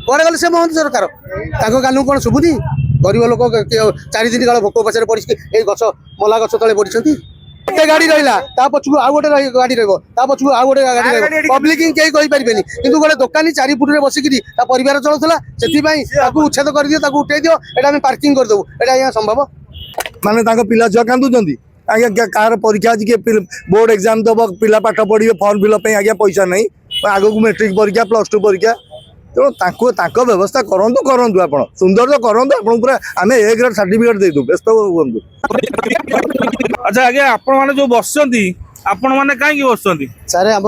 କୁଆଡ଼େ ଗଲେ ସେ ମହନ୍ତି ସରକାର ତାଙ୍କ କାନକୁ କ'ଣ ଶୁଭୁନି? ଗରିବ ଲୋକ 4 ଦିନ କାଳ ଭୋକ ପଛରେ ପଡ଼ିଛି ଏଇ ଗଛ ମଲା ଗଛ ତଳେ ପଡ଼ିଛନ୍ତି। ଗୋଟେ ଗାଡ଼ି ରହିଲା ତା ପଛକୁ ଆଉ ଗୋଟେ ଗାଡ଼ି ରହିବ ତା ପଛକୁ ଆଉ ଗୋଟେ ଗାଡ଼ି ରହିବ ପବ୍ଲିକ କେହି କହିପାରିବେନି। କିନ୍ତୁ ଗୋଟେ ଦୋକାନୀ 4 ଫୁଟରେ ବସିକିରି ତା ପରିବାର ଚଳୁଥିଲା ସେଥିପାଇଁ ତାକୁ ଉଚ୍ଛେଦ କରିଦିଅ ତାକୁ ଉଠେଇ ଦିଅ ଏଇଟା ଆମେ ପାର୍କିଂ କରିଦେବୁ ଏଇଟା ଆଜ୍ଞା ସମ୍ଭବ? ମାନେ ତାଙ୍କ ପିଲା ଛୁଆ କାନ୍ଦୁଛନ୍ତି ଆଜ୍ଞା କାହାର ପରୀକ୍ଷା ଅଛି କିଏ ବୋର୍ड एग्जाम दब पिला पाठ पढ़े फर्म फिलअप आज्ञा पैसा नहीं आगक मैट्रिक परीक्षा +2 परीक्षा तेणु व्यवस्था करूँ आप सुंदर तो करूँ आप पूरा आम ए ग्रेड सर्टिफिकेट दे व्यस्त हूँ। अच्छा आज्ञा आपण मैंने जो बस आपण मैंने कहीं बस सारे आम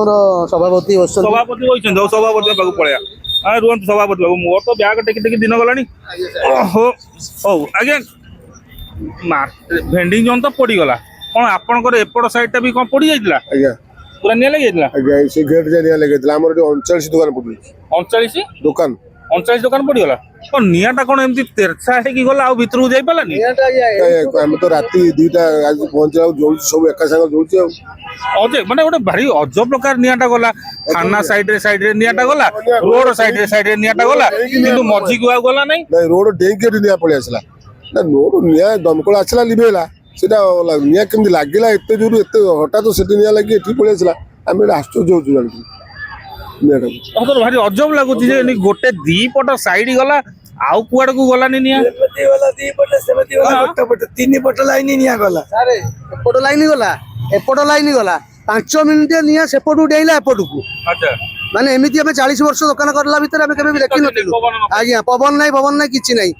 सभापति सभापति बस सभापति बाबू पलैया रुहतु सभापति बाबू मोर तो ब्याग टेकी टेकी दिन गलानी हो आज्ञा भेंडिंग जोन तो पड़गला कौन आपंकर एपट साइड टा भी कौन पड़ जाइला पूरा निया लगे आज्ञा से गेट जे निया लगे हमर 39 दुकान पड़ी 39 दुकान 39 दुकान पड़गला कौन नियाटा कौन एमती तेरछा है कि गला आ भितर जाई पालानी हम तो राती 2टा आज पहुंचला जोल सब एका संग जोलची अजे माने गोटे भारी अजब प्रकार नियाटा गला थाना साइड रे नियाटा गला रोड साइड रे नियाटा गला किंतु मझी को गला नहीं रोड डेंके निया पळे आसला ना रोड निया दमकल आसला लिबेला सेटा निया केमती लागिला एते जोर एते हटा तो सेटी निया लागी एठी पळे आसला हम आश्चर्य होछु जानकी नियाटा तो भारी अजब लागुची जे गोटे दी पट साइड गला आउ कुआड को गलानी निया सेमती वाला 2 पट सेमती वाला गोटे पट 3 पट लाइन निया गला सारे एपट लाइन गला 5 मिनिट निया सेपटू डेइला एपटू अच्छा माने एमिति हमें 40 वर्ष दुकान करला भीतर हमें केबे भी देखि नथिलु आज्ञा पवन नाही किछि नाही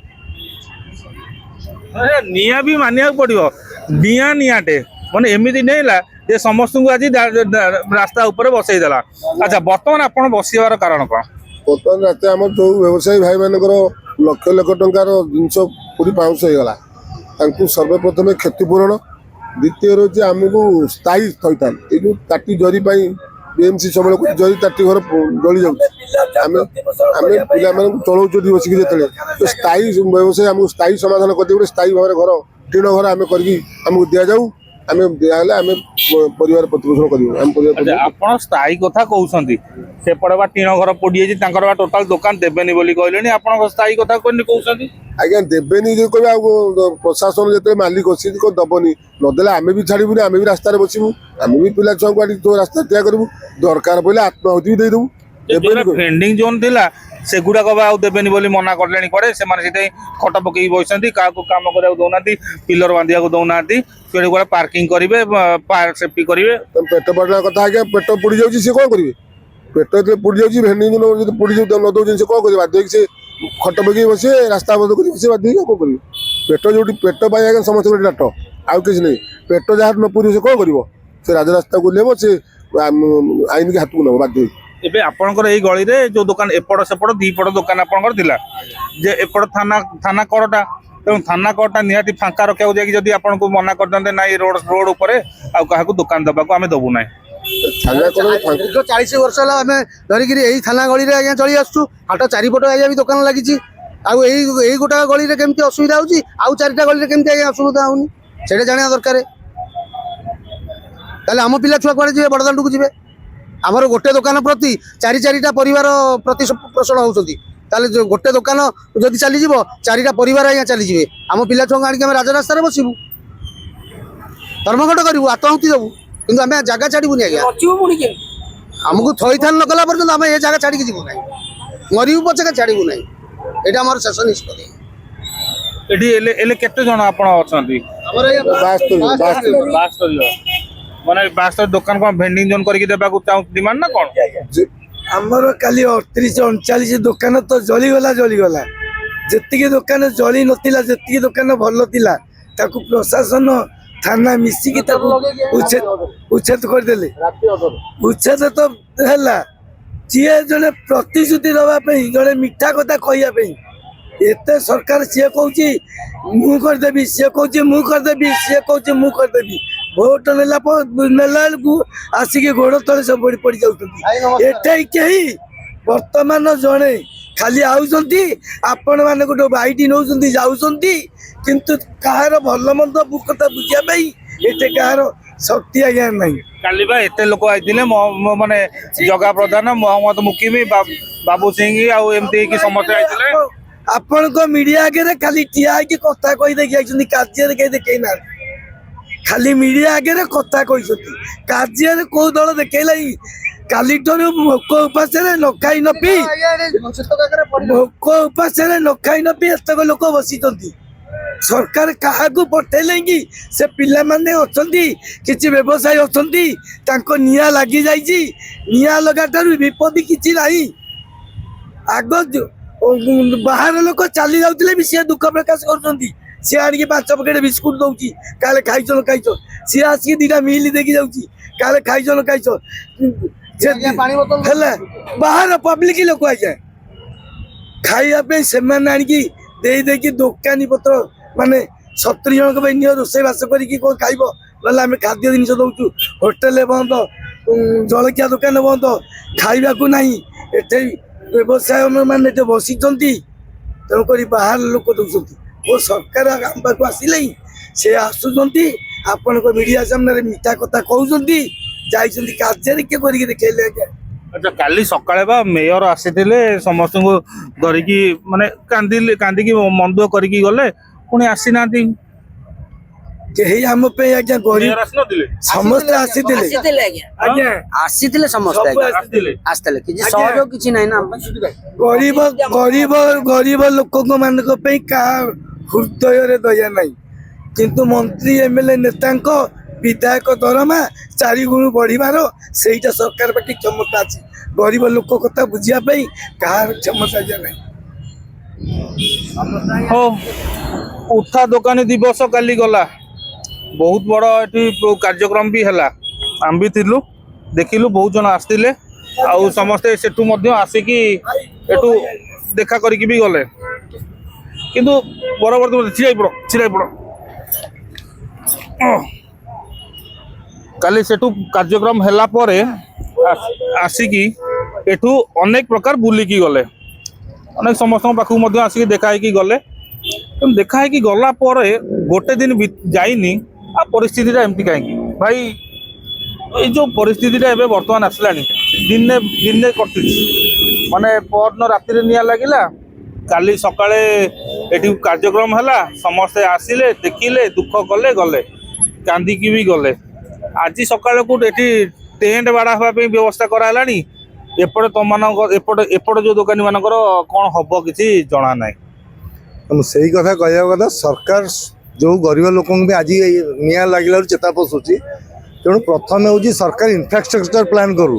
निया भी मानिया पड़ो नियाटे माने एमती नहीं जे समस्त को आज रास्ता ऊपर बसई देला। अच्छा बर्तमान आप बसार कारण कौन बर्तमान रात आम जो व्यवसायी भाई मान लक्ष लक्ष टंकार जिनस पूरी पाउंस होगा सर्वप्रथम क्षतिपूरण द्वितीय रोचे आमको स्थायी थईथान ये जो ताटी जरी बीएमसी सब जरी ताटी घर जली जाऊँ पिला चलाऊ बसिक जो स्थायी व्यवसाय आमको स्थायी समाधान कर स्थायी भाव घर टीण घर आम करमको दि जाऊ आम दिहले आम परिवार प्रतिपोषण कर स्थायी कथा कहते सेपटे बा टीण घर पोड़ी टोटाल दुकान देवेनि बोली कहले आप स्थायी कथा कहते आज्ञा देवेनि जो कह प्रशासन जो मालिक अच्छी दबनी नदेले आम भी छाड़बूनी आम भी रास्तार बसबू आम भी पिला छुआ को रास्ता ठिया करूँ दरकार पड़े आत्माहुति भी देदेबू भेंडिंग जोन थिला से गुड़ाक देवेनि बोली मना कले कड़े से खट पकई बसती क्या कम करा दौना पिलर बांधा दौना से पार्किंग करेंगे फायर सेफ्टी करेंगे पेट पड़ा कथा आज्ञा पेट पोड़ी जाऊँगी सी कौन करेंगे पेट जो पोड़ी जाऊँगी भेंडिंग जो पोड़ी न दौन से कौन करेंगे बाध्य से खट पकई बसे रास्ता बंद कर बाध्य कौन करेंगे पेट जो पेट आज्ञा समस्त डाट आउ कि नहीं पेट जहाँ न पूरी से कौन कर राजरास्ता को लेव से आईन के हाथ को नब बाध्य एबे आपनकर एई गली रे जो दुकान एपड़ सेपड़ 2 पड़ दुकान आपनकर दिला जे एपड़ थाना करटा तेणु थाना करटा निहाती फांका रखा जाए जदि आपन को मना कर दंते ना रोड ऊपर आ काहाकू दुकान दबाको आमे दबु नाही 40 वर्ष है आम धरिकी यही थाना गली में आज्ञा चली आसु हाट 4 पट आज्ञा भी दुकान लगी गोटा गली में केमती असुविधा होची आउ 4टा गली में केमती आज्ञा असुविधा होनी सेटा जाना दरकार ताले आम पिला छुआ कुआडे जिवे बड़दांड को जिवे आमर गोटे दुकान प्रति 4-4टा परिवार प्रतिपोषण होती गोटे दुकान जदि चली 4टा परिवार आज्ञा चलीजे आम पिला छुआ आनिक राजरास्तार बसबू धर्मघट करूँ आत्माहुति देवु किंतु आम जगह छाड़बूनि आज्ञा आमको थईथान न कला पर्यटन आम ये जगह छाड़ी जीवु ना मरबू पचके छाड़बू ना यहाँ आम शेष निष्पत्ति केते जन आपण अछंती माने 72 दुकान को भेंडिंग जोन करके देबा को चाहू डिमांड ना कोन हमर काली 38-39 दुकान तो जलीगला जेतिकी दुकान जली नथिला जेतिकी दुकान भल थिला ताकू प्रशासन थाना मिसिकी ताकू उच्छेद कर देले उच्छेद तो हैला जिए जने प्रतिश्रुति दबा पे जने मिठा कथा कहया पे एते सरकार से कहूची मु कर देबी से कहूची मु कर देबी से कहूची मु कर देबी भोट नेला को आसिक गोड़ तले सब पड़ी जाती वर्तमान जड़े खाली आउंती आपण मान गोटे बाईटी नौ जाऊँच किंतु कहार भल मंद कथा बुझापी ये कहार ଶକ୍ତି ଆଜ୍ଞା ନାହିଁ। କାଲି ବା ଏତେ ଲୋକ ଆଇଥିଲେ ମାନେ ଜଗା ପ୍ରଧାନ ମହମ୍ମଦ ମୁକିମି ବାବୁ ସିଂ ଆଉ ଏମିତି ହେଇକି ସମସ୍ତେ ଆଇଥିଲେ। ଆପଣଙ୍କ ମିଡିଆ ଆଗରେ ଖାଲି ଠିଆ ହେଇକି କଥା କହିଦେଇକି ଯାଇଛନ୍ତି, କାର୍ଯ୍ୟରେ କେହି ଦେଖେଇ ନାହାନ୍ତି। ଖାଲି ମିଡିଆ ଆଗରେ କଥା କହିଛନ୍ତି, କାର୍ଯ୍ୟରେ କୋଉ ଦଳ ଦେଖେଇଲା? କାଲିଠାରୁ ଭୋକ ଉପାସରେ ନ ଖାଇ ନ ପିଇ ଭୋକ ଉପାସରେ ନ ଖାଇ ନ ପିଇ ଏତକ ଲୋକ ବସିଛନ୍ତି। ସରକାର କାହାକୁ ପଠେଇଲେ କି? ସେ ପିଲାମାନେ ଅଛନ୍ତି, କିଛି ବ୍ୟବସାୟୀ ଅଛନ୍ତି, ତାଙ୍କ ନିଆଁ ଲାଗି ଯାଇଛି। ନିଆଁ ଲଗା ଠାରୁ ବିପଦ କିଛି ନାହିଁ। ଆଗ ବାହାର ଲୋକ ଚାଲି ଯାଉଥିଲେ ବି ସିଏ ଦୁଃଖ ପ୍ରକାଶ କରୁଛନ୍ତି। ସିଏ ଆଣିକି 5 ପ୍ୟାକେଟ ବିସ୍କୁଟ ଦଉଛି, କାଳେ ଖାଇଛ ନ ଖାଇଛ। ସିଏ ଆସିକି 2ଟା ମିଲ୍ ଦେଇକି ଯାଉଛି, କାଳେ ଖାଇଛ ନ ଖାଇଛ। ହେଲେ ବାହାର ପବ୍ଲିକ ଲୋକ ଆଜ୍ଞା ଖାଇବା ପାଇଁ ସେମାନେ ଆଣିକି ଦେଇକି ଦୋକାନୀ ପତ୍ର ମାନେ 70 ଜଣଙ୍କ ପାଇଁ ନିଅ, ରୋଷେଇ ବାସ କରିକି କଣ ଖାଇବ? ନହେଲେ ଆମେ ଖାଦ୍ୟ ଜିନିଷ ଦଉଛୁ, ହୋଟେଲ ବନ୍ଦ, ଜଳଖିଆ ଦୋକାନ ବନ୍ଦ, ଖାଇବାକୁ ନାହିଁ। ଏଠି ବ୍ୟବସାୟ ମାନେ ଏଠି ବସିଛନ୍ତି, ତେଣୁକରି ବାହାର ଲୋକ ଦଉଛନ୍ତି। ଓ ସରକାର ଆମ ପାଖକୁ ଆସିଲେ ସେ ଆସୁଛନ୍ତି, ଆପଣଙ୍କ ମିଡିଆ ସାମ୍ନାରେ ମିଠା କଥା କହୁଛନ୍ତି, ଯାଇଛନ୍ତି କାର୍ଯ୍ୟରେ କିଏ କରିକି ଦେଖେଇଲେ ଆଜ୍ଞା? ଆଚ୍ଛା, କାଲି ସକାଳେ ବା ମେୟର ଆସିଥିଲେ, ସମସ୍ତଙ୍କୁ ଧରିକି ମାନେ କାନ୍ଦିକି ମନ ଦୁଃଖ କରିକି ଗଲେ, ପୁଣି ଆସିନାହାନ୍ତି। କେହି ଆମ ପାଇଁ ଆଜ୍ଞା ଗରିବ ମେୟର ଆସିନଥିଲେ? ସମସ୍ତେ ଆସିଥିଲେ ଆଜ୍ଞା, ଆସିଥିଲେ ସମସ୍ତେ ସବୁ ଆଜ୍ଞା। ଆସିଥିଲେ। ଆସିଥିଲେ, କିଛି ସହଯୋଗ କିଛି ନାହିଁ ନା ଆମ ପାଇଁ। ଗରିବ ଗରିବ ଗରିବ ଲୋକଙ୍କ ମାନଙ୍କ ପାଇଁ କାହା ହୃଦୟରେ ଦୟା ନାହିଁ। କିନ୍ତୁ ମନ୍ତ୍ରୀ MLA ନେତାଙ୍କ ବିଧାୟକ ଦରମା 4 ଗୁଣ ବଢିବାର ସେଇଟା ସରକାର ପାଖେ କ୍ଷମତା ଅଛି। ଗରିବ ଲୋକ କଥା ବୁଝିବା ପାଇଁ କାହାର କ୍ଷମତା ନାହିଁ। ହଉ, ଉଠା ଦୋକାନୀ ଦିବସ କାଲି ଗଲା, ବହୁତ ବଡ ଏଠି କାର୍ଯ୍ୟକ୍ରମ ବି ହେଲା। ଆମେ ବି ଥିଲୁ, ଦେଖିଲୁ, ବହୁତ ଜଣ ଆସିଥିଲେ। ଆଉ ସମସ୍ତେ ସେଠୁ ମଧ୍ୟ ଆସିକି ଏଠୁ ଦେଖା କରିକି ବି ଗଲେ। କିନ୍ତୁ ପରବର୍ତ୍ତୀ ଛିଡାଇ ପଡ କାଲି ସେଠୁ କାର୍ଯ୍ୟକ୍ରମ ହେଲା ପରେ ଆସିକି ଏଠୁ ଅନେକ ପ୍ରକାର ବୁଲିକି ଗଲେ, ଅନେକ ସମସ୍ତଙ୍କ ପାଖକୁ ମଧ୍ୟ ଆସିକି ଦେଖା ହେଇକି ଗଲେ। ଦେଖା ହେଇକି ଗଲା ପରେ ଗୋଟେ ଦିନ ଯାଇନି, ଆଉ ପରିସ୍ଥିତିଟା ଏମିତି କାହିଁକି ଭାଇ? ଏଇ ଯୋଉ ପରିସ୍ଥିତିଟା ଏବେ ବର୍ତ୍ତମାନ ଆସିଲାଣି, ଦିନେ କଟିଛି ମାନେ ପରଦିନ ରାତିରେ ନିଆଁ ଲାଗିଲା, କାଲି ସକାଳେ ଏଠି କାର୍ଯ୍ୟକ୍ରମ ହେଲା, ସମସ୍ତେ ଆସିଲେ, ଦେଖିଲେ, ଦୁଃଖ କଲେ, ଗଲେ, କାନ୍ଦିକି ବି ଗଲେ। ଆଜି ସକାଳକୁ ଏଠି ଟେଣ୍ଟ ବାଡ଼ା ହେବା ପାଇଁ ବ୍ୟବସ୍ଥା କରାହେଲାଣି। ଏପଟେ ତମମାନଙ୍କ ଏପଟେ ଯୋଉ ଦୋକାନୀ ମାନଙ୍କର କଣ ହବ କିଛି ଜଣା ନାହିଁ। ମୁଁ ସେଇ କଥା କହିବା କଥା, ସରକାର ଯୋଉ ଗରିବ ଲୋକଙ୍କୁ ବି ଆଜି ନିଆଁ ଲାଗିଲାରୁ ଚେତା ପଶୁଛି। ତେଣୁ ପ୍ରଥମେ ହେଉଛି ସରକାର ଇନଫ୍ରାଷ୍ଟ୍ରକ୍ଚର ପ୍ଲାନ୍ କରୁ,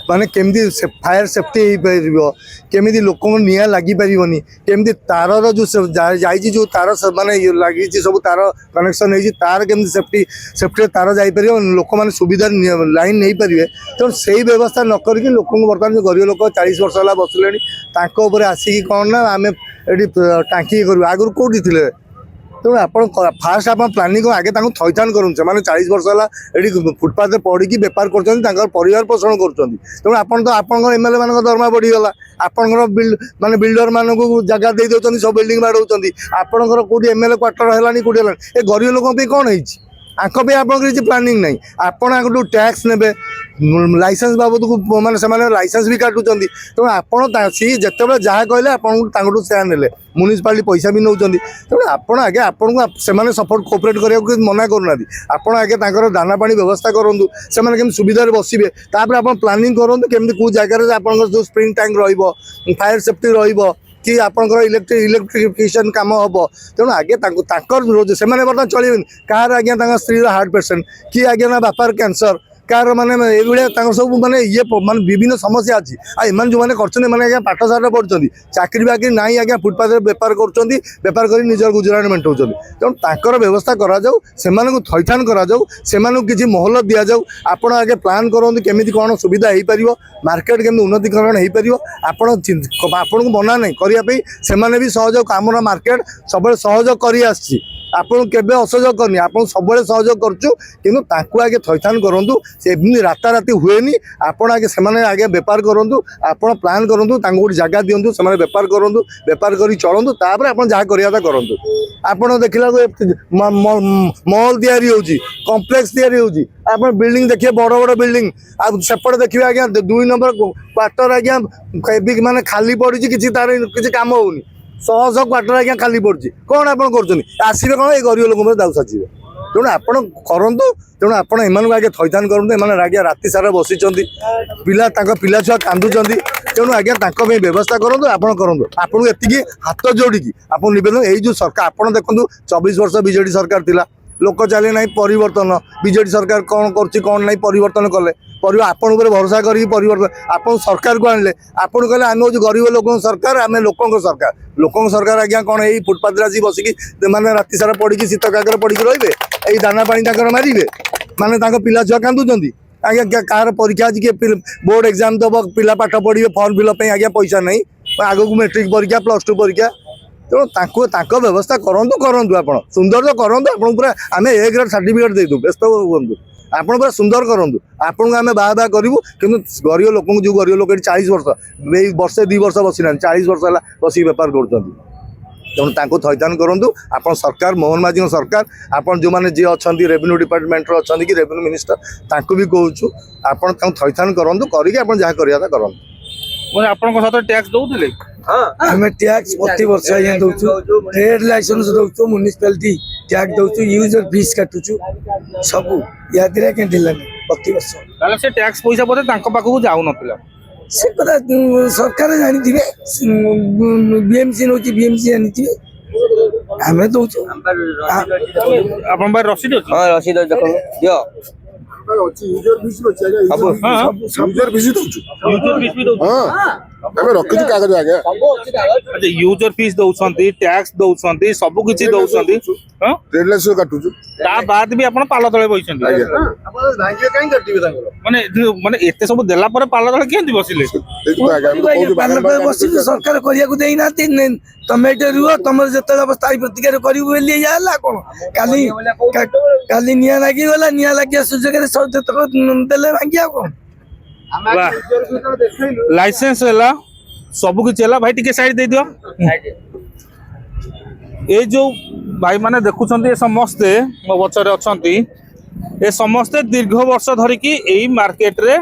ମାନେ କେମିତି ଫାୟାର ସେଫ୍ଟି ହେଇପାରିବ, କେମିତି ଲୋକଙ୍କୁ ନିଆଁ ଲାଗିପାରିବନି, କେମିତି ତାରର ଯେଉଁ ଯାଇଛି, ଯେଉଁ ତାର ମାନେ ଲାଗିଛି, ସବୁ ତାର କନେକ୍ସନ୍ ହେଇଛି, ତାର କେମିତି ସେଫ୍ଟିରେ ତାର ଯାଇପାରିବ, ଲୋକମାନେ ସୁବିଧାରେ ଲାଇନ୍ ନେଇପାରିବେ। ତେଣୁ ସେଇ ବ୍ୟବସ୍ଥା ନ କରିକି ଲୋକଙ୍କୁ ବର୍ତ୍ତମାନ ଯେଉଁ ଗରିବ ଲୋକ 40 ବର୍ଷ ହେଲା ବସିଲେଣି, ତାଙ୍କ ଉପରେ ଆସିକି କ'ଣ ନା ଆମେ ଏଠି ଟାଙ୍କି କରିବୁ। ଆଗରୁ କେଉଁଠି ଥିଲେ? ତେଣୁ ଆପଣ ଫାଷ୍ଟ ଆପଣ ପ୍ଲାନିଂ ଆଗେ ତାଙ୍କୁ ଥଇଥାନ କରନ୍ତୁ। ସେମାନେ 40 ବର୍ଷ ହେଲା ଏଠି ଫୁଟପାଥରେ ପଡ଼ିକି ବେପାର କରୁଛନ୍ତି, ତାଙ୍କର ପରିବାର ପୋଷଣ କରୁଛନ୍ତି। ତେଣୁ ଆପଣଙ୍କର MLA ମାନଙ୍କ ଦରମା ବଢ଼ିଗଲା, ଆପଣଙ୍କର ମାନେ ବିଲ୍ଡର ମାନଙ୍କୁ ଜାଗା ଦେଇ ଦେଉଛନ୍ତି, ସବୁ ବିଲ୍ଡିଂ ବାଡ଼ଉଛନ୍ତି। ଆପଣଙ୍କର କେଉଁଠି MLA କ୍ୱାର୍ଟର ହେଲାନି, କେଉଁଠି ହେଲାନି। ଏ ଗରିବ ଲୋକଙ୍କ ପାଇଁ କ'ଣ ହେଇଛି? ଆଙ୍କ ପାଇଁ ଆପଣଙ୍କର କିଛି ପ୍ଲାନିଂ ନାହିଁ। ଆପଣ ଆଙ୍କଠୁ ଟ୍ୟାକ୍ସ ନେବେ, ଲାଇସେନ୍ସ ବାବଦକୁ ମାନେ ସେମାନେ ଲାଇସେନ୍ସ ବି କାଟୁଛନ୍ତି। ତେଣୁ ଆପଣ ସିଏ ଯେତେବେଳେ ଯାହା କହିଲେ ଆପଣଙ୍କୁ ତାଙ୍କଠୁ ସେୟା ନେଲେ, ମ୍ୟୁନିସିପାଲିଟି ପଇସା ବି ନେଉଛନ୍ତି। ତେଣୁ ଆପଣ ଆଗେ ଆପଣଙ୍କୁ ସେମାନେ ସପୋର୍ଟ କୋଅପରେଟ୍ କରିବାକୁ ମନା କରୁନାହାନ୍ତି। ଆପଣ ଆଗେ ତାଙ୍କର ଦାନା ପାଣି ବ୍ୟବସ୍ଥା କରନ୍ତୁ, ସେମାନେ କେମିତି ସୁବିଧାରେ ବସିବେ। ତାପରେ ଆପଣ ପ୍ଲାନିଂ କରନ୍ତୁ କେମିତି କେଉଁ ଜାଗାରେ ଆପଣଙ୍କର ଯେଉଁ ସ୍ପ୍ରିଙ୍ଗ ଟ୍ୟାଙ୍କ ରହିବ, ଫାୟାର ସେଫ୍ଟି ରହିବ, କି ଆପଣଙ୍କର ଇଲେକ୍ଟ୍ରିଫିକେସନ୍ କାମ ହେବ। ତେଣୁ ଆଗେ ତାଙ୍କର ସେମାନେ ବର୍ତ୍ତମାନ ଚଳିବେନି। କାହାର ଆଜ୍ଞା ତାଙ୍କ ସ୍ତ୍ରୀର ହାର୍ଟ ପେସେଣ୍ଟ, କି ଆଜ୍ଞା ନା ବାପାର କ୍ୟାନ୍ସର, କାହାର ମାନେ ଏଇଭଳିଆ ତାଙ୍କର ସବୁ ମାନେ ମାନେ ବିଭିନ୍ନ ସମସ୍ୟା ଅଛି। ଆଉ ଏମାନେ ଯେଉଁମାନେ କରୁଛନ୍ତି, ଏମାନେ ଆଜ୍ଞା ପାଠଶାଠ ପଢ଼ୁଛନ୍ତି, ଚାକିରି ବାକିରି ନାହିଁ ଆଜ୍ଞା, ଫୁଟପାଥରେ ବେପାର କରୁଛନ୍ତି, ବେପାର କରି ନିଜର ଗୁଜୁରାଣ ମେଣ୍ଟାଉଛନ୍ତି। ତେଣୁ ତାଙ୍କର ବ୍ୟବସ୍ଥା କରାଯାଉ, ସେମାନଙ୍କୁ ଥଇଥାନ କରାଯାଉ, ସେମାନଙ୍କୁ କିଛି ମହଲତ ଦିଆଯାଉ। ଆପଣ ଆଗେ ପ୍ଲାନ୍ କରନ୍ତୁ କେମିତି କ'ଣ ସୁବିଧା ହେଇପାରିବ, ମାର୍କେଟ କେମିତି ଉନ୍ନତିକରଣ ହେଇପାରିବ। ଆପଣଙ୍କୁ ମନା ନାହିଁ କରିବା ପାଇଁ, ସେମାନେ ବି ସହଯୋଗ, ଆମର ମାର୍କେଟ ସବୁବେଳେ ସହଯୋଗ କରି ଆସିଛି। आपन केबे असहयोग करनी आपन सबले सहयोग करछु किंतु तांकु आगे थैथान करंतु से एमनी राताराती हुएनी आपन आगे सेमाने आगे व्यापार करंतु आपन प्लान करंतु तांकु गोटे जगह दियंतु सेमाने व्यापार करंतु व्यापार करी चलंतु तापर आपन जहा करियाता करंतु आपन देखिला मॉल तैयारी होउची कॉम्प्लेक्स तैयारी होउची आपन बिल्डिंग देखिए बड़ बड़ बिल्डिंग आ सेपट देखिए आगे 2 नंबर क्वार्टर आगे माने खाली पड़ी किसी तार किसी काम होउनी 100 क्वार्टर आगे खाली पड़ी कौन आप आसवे कौन ये गरीब लोक दाऊ साजिबे तेणु आपण करंतु तेणु आपण एमान आगे थैथान करंतु एमान आगे राति सारा बसी पिला पिला छुआ कांदुचंदी तेणु आज्ञा तांको में व्यवस्था करंतु आपण करंतु आपण एतिकी हाथ जोड़िकी आपण निवेदन एई जो सरकार आपण देखंतु 24 वर्ष बीजेडी सरकार थिला लोक चले ना परिवर्तन बीजेडी सरकार कौन कर ना परिवर्तन कले आपण भरोसा कर परिवर्तन आपण सरकार को आनले आपण कहले आम हूँ गरीब लोक सरकार आम लोक सरकार आज्ञा कौन यही फुटपाथ आसी बसिकी माने राति सारा पड़ी शीत काकर पड़ी रही यही दाना पानी मारे माने पिला छुआ कांदुचंदी आज्ञा कार परीक्षा आज किए बोर्ड एग्जाम दब पिला पाठ पढ़े फॉर्म फिलअप आज्ञा पैसा नहीं आग को मैट्रिक परीक्षा +2 परीक्षा तेणु व्यवस्था करूँ आप सुंदर तो करूँ आप पूरा आम ए ग्रेड सर्टिफिकेट देदु व्यस्त हूँ आप पूरा सुंदर करूँ आपन को आम बाहा करूँ कि गरीब लोक जो गरीब लोक 40 वर्ष वर्षे 2 वर्ष बसी ना 40 वर्ष है बस बेपार कर तेणु थैथान करूँ आप सरकार मोहन माझी सरकार आपन जो मैंने जी अच्छा रेवेन्यू डिपार्टमेंट अच्छा कि रेवेन्यू मिनिस्टर भी कहूँ आप थैथान करूँ करके जहाँ करा करूँ आप टैक्स दौले आम टैक्स प्रति वर्ष आज्ञा दौचु ट्रेड लाइसेंस दौचु म्युनिसिपालिटी टैक्स दौचु यूजर फीस काटुचु सब या प्रति वर्ष से टैक्स पैसा बोधे पाखक जाऊ ना से कथा सरकार जानी बीएमसी नौ बीएमसी जानी आम दौचु आप रसीद हाँ रसीद देखो दियो यूजर फीस यूजर फीस दौचु हां आमे रखि कागज आगे अच्छा यूजर फीस दउछंती टैक्स दउछंती सब किछि दउछंती हां ट्रेड लाइसेंस काटुचु ता बाद भी आपण पाला तळे बइछंती आपण बैंक काई कटिबे तांगरो माने एते सब देला पर पाला तळे केंति बसिले सरकार करिया को देई नाती तमे एटे रुओ तमर जतला अवस्था प्रतिकार करिबो बेली जाला कोन काली निया लागी वाला निया लागी सुजग रे सब तक देले भांगिया कोन लाइसेंस है सब किसी है भाई टिके साइड दे दियो ये जो भाई माने देखुछंती ये समस्ते मो बचरे अछंती ये समस्ते दीर्घ वर्ष धरिकी एई मार्केट रे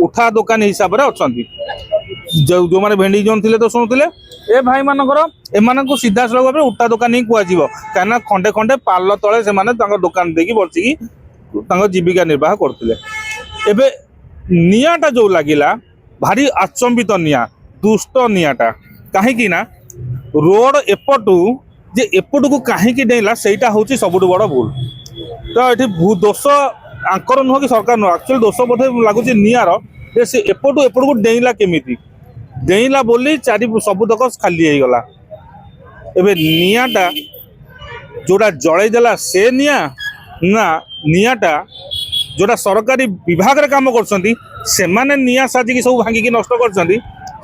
उठा दुकान हिसाब रे अछंती जो माने भेंडी जोन थिले तो सुनुथिले ए भाई मानकर एमान को सीधा सड़क भाव उठा दुकान ही कुआजिबो काना खंडे खंडे पाल तळे से माने तांको दुकान देकी बसिकी तांको जीविका निर्वाह करथिले एबे नियाटा जो लगिला भारी आचंबित निया दुष्ट नियाटा कहीं ना रोड एपटू जे एपटू को कहीं डेला सेटा हूँ सबुठ बड़ भूल तो ये दोष आंकर नुह कि सरकार नुह एक्चुअली दोष बोधे लगुच नियार से एपटू एपट को डेला केमी डेला बोली चारि सबुतक खाली हो गला एबे नियाटा जोड़ा जड़े देला से निया ना नियाटा जोटा सरकारी विभाग रे काम करछंती सेमाने निया साजिकी सब भांगिकी नष्ट करछंती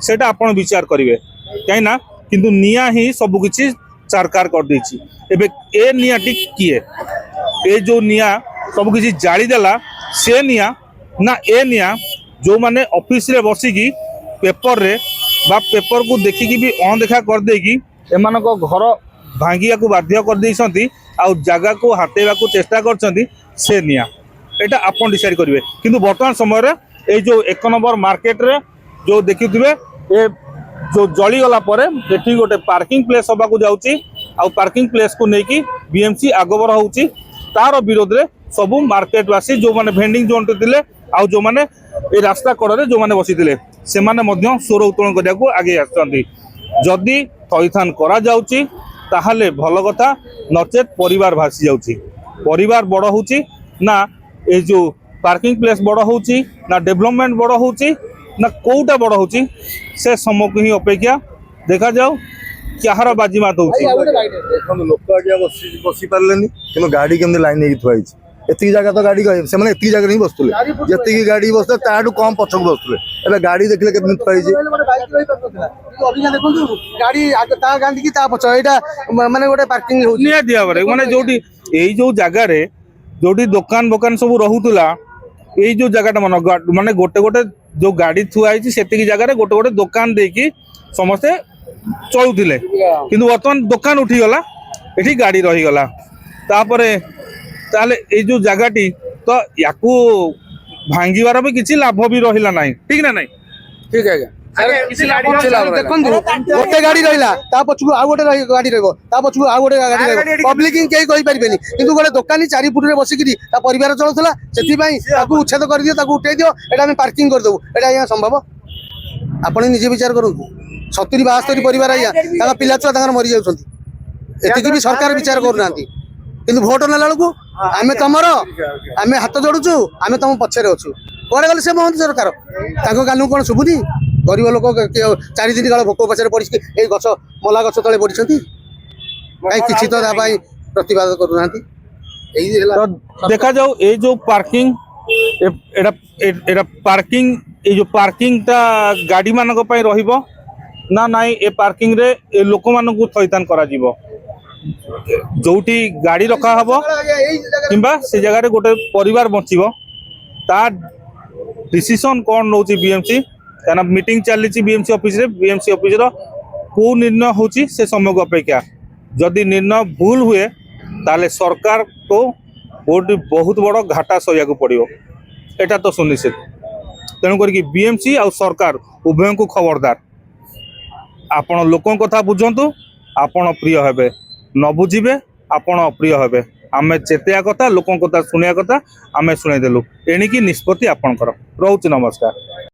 सेटा आपण विचार करिवे काई ना किंतु निया ही सब किछि सरकार कर देछि एबे ए नियाटी किए ए जो निया सब किछि जाली देला से निया ना ए निया जो माने ऑफिस रे बसिकी पेपर रे बा पेपर को देखिकी भी अणदेखा कर देकी एमानको घर भांगिया को बाध्य कर देछंती आ जगह को हटेबा को चेष्टा करछंती से निया एटा आपण डिसाइड करिवे किंतु वर्तमान समय रे ए जो 1 नंबर मार्केट रे जो देखिथिबे ए जो जली गला परे एठी गोटे पार्किंग प्लेस होबा को जाउची आ पार्किंग प्लेस को नेकी बीएमसी आगबर होउची तार विरोध रे सब मार्केट वासी जो माने भेंडिंग जोन थिले आ जो माने ए रास्ता कड़े जो माने बसिथिले से माने मध्य स्वर उत्तोलन करिया को आगे आछंती जदी थैथान करा जाउची ताहाले भल कथा नचेत परिवार भासी जाउची परिवार बड़ होउची ना ए जो पार्किंग प्लेस बड़ होउची ना डेवलपमेंट बड़ होउची ना कोटा बड़ होउची से समय को ही अपेक्षा देखा जाऊ क्या बाजी मात होउची लोक आगे बसी पार्ले कि गाड़ी केमती लाइन थुआई ଏତିକି ଜାଗା ତ ଗାଡ଼ି ସେମାନେ ଏତିକି ଜାଗାରେ ହିଁ ବସୁଥିଲେ, ଯେତିକି ଗାଡ଼ି ବସୁଥିଲେ ତାଠୁ କମ୍ ପଛକୁ ବସୁଥିଲେ। ଏବେ ଗାଡ଼ି ଦେଖିଲେ କେମିତି ପାଇଛି। ଦେଖନ୍ତୁ ଗାଡି ତା ଗାଣ୍ଡିକି ତା ପଛ ଏଇଟା ମାନେ ଗୋଟେ ପାର୍କିଂ ହଉଛି। ନିହାତି ଭାବରେ ମାନେ ଯୋଉଠି ଏଇ ଯୋଉ ଜାଗାରେ ଯୋଉଠି ଦୋକାନ ବୋକାନ ସବୁ ରହୁଥିଲା, ଏଇ ଯୋଉ ଜାଗାଟା ମାନେ ଗୋଟେ ଗୋଟେ ଯୋଉ ଗାଡି ଥୁଆ ହେଇଛି ସେତିକି ଜାଗାରେ ଗୋଟେ ଗୋଟେ ଦୋକାନ ଦେଇକି ସମସ୍ତେ ଚଳୁଥିଲେ, କିନ୍ତୁ ବର୍ତ୍ତମାନ ଦୋକାନ ଉଠିଗଲା, ଏଠି ଗାଡି ରହିଗଲା। ତାପରେ ତାହେଲେ ଏଇ ଯୋଉ ଜାଗାଟି ତ ୟାକୁ ଭାଙ୍ଗିବାର ବି କିଛି ଲାଭ ବି ରହିଲା ନାହିଁ, ଠିକ ନା ନାଇଁ? ଠିକ ଆଜ୍ଞା ଦେଖନ୍ତୁ ଗୋଟେ ଗାଡି ରହିଲା ତା ପଛକୁ ଆଉ ଗୋଟେ ଗାଡି ରହିବ, ତା ପଛକୁ ଆଉ ଗୋଟେ ଗାଡି ରହିବ, ପବ୍ଲିକ କେହି କହିପାରିବେନି। କିନ୍ତୁ ଗୋଟେ ଦୋକାନୀ 4 ଫୁଟରେ ବସିକିରି ତା ପରିବାର ଚଳୁଥିଲା, ସେଥିପାଇଁ ତାକୁ ଉଚ୍ଛେଦ କରିଦିଅ, ତାକୁ ଉଠେଇ ଦିଅ, ଏଇଟା ଆମେ ପାର୍କିଂ କରିଦେବୁ, ଏଇଟା ଆଜ୍ଞା ସମ୍ଭବ? ଆପଣ ନିଜେ ବିଚାର କରନ୍ତୁ। 70-72 ପରିବାର ଆଜ୍ଞା ତାଙ୍କ ପିଲା ଛୁଆ ତାଙ୍କର ମରି ଯାଉଛନ୍ତି, ଏତିକି ବି ସରକାର ବିଚାର କରୁନାହାନ୍ତି। କିନ୍ତୁ ଭୋଟ ନେଲା ବେଳକୁ ଆମେ ତମର, ଆମେ ହାତ ଯୋଡୁଛୁ, ଆମେ ତମ ପଛରେ ଅଛୁ। କୁଆଡେ ଗଲେ ସେ ମହନ୍ତି ସରକାର? ତାଙ୍କ କାନକୁ କଣ ଶୁଭୁନି? ଗରିବ ଲୋକ 4 ଦିନ କାଳ ଭୋକ ପଛରେ ପଡିଛି, ଏଇ ଗଛ ମଲା ଗଛ ତଳେ ପଡିଛନ୍ତି, କାହିଁ କିଛି ତ ତା ପାଇଁ ପ୍ରତିବାଦ କରୁନାହାନ୍ତି। ଏଇ ହେଲା ଦେଖାଯାଉ ଏଇ ଯୋଉ ପାର୍କିଂ ଏଟା ପାର୍କିଂ, ଏଇ ଯୋଉ ପାର୍କିଂଟା ଗାଡି ମାନଙ୍କ ପାଇଁ ରହିବ ନା ନାଇଁ, ଏ ପାର୍କିଂ ରେ ଏ ଲୋକମାନଙ୍କୁ ଥଇଥାନ କରାଯିବ। ଯୋଉଠି ଗାଡି ରଖା ହବ କିମ୍ବା ସେ ଜାଗାରେ ଗୋଟେ ପରିବାର ବଞ୍ଚିବ, ତା ডিসিশন কোন নଉଛି বিএমসি, কারণ মিটিং চালিছি বিএমসি অফিস রে। বিএমসি অফিস র কো নির্ণয় হচ্ছে সে সময়ক অপেক্ষা। যদি নির্ণয় ভুল হুয়ে তাহলে সরকার তো বহুত বড় ঘাটা সহিବାକୁ পড়িব, এটা তো সুনিশ্চিত। তেণু করি বিএমসি আর সরকার উভয়ଙ୍କୁ খবরদার, আপন লোকଙ୍କ কথা বুঝন্তু, আপন প্রিয় হেবে, ন বুঝিবে আপন অপ্রিয় হেবে। ଆମେ ଚେତେଇବା କଥା, ଲୋକଙ୍କ କଥା ଶୁଣିବା କଥା, ଆମେ ଶୁଣେଇଦେଲୁ, ଏଣିକି ନିଷ୍ପତ୍ତି ଆପଣଙ୍କର। ରହୁଛି, ନମସ୍କାର।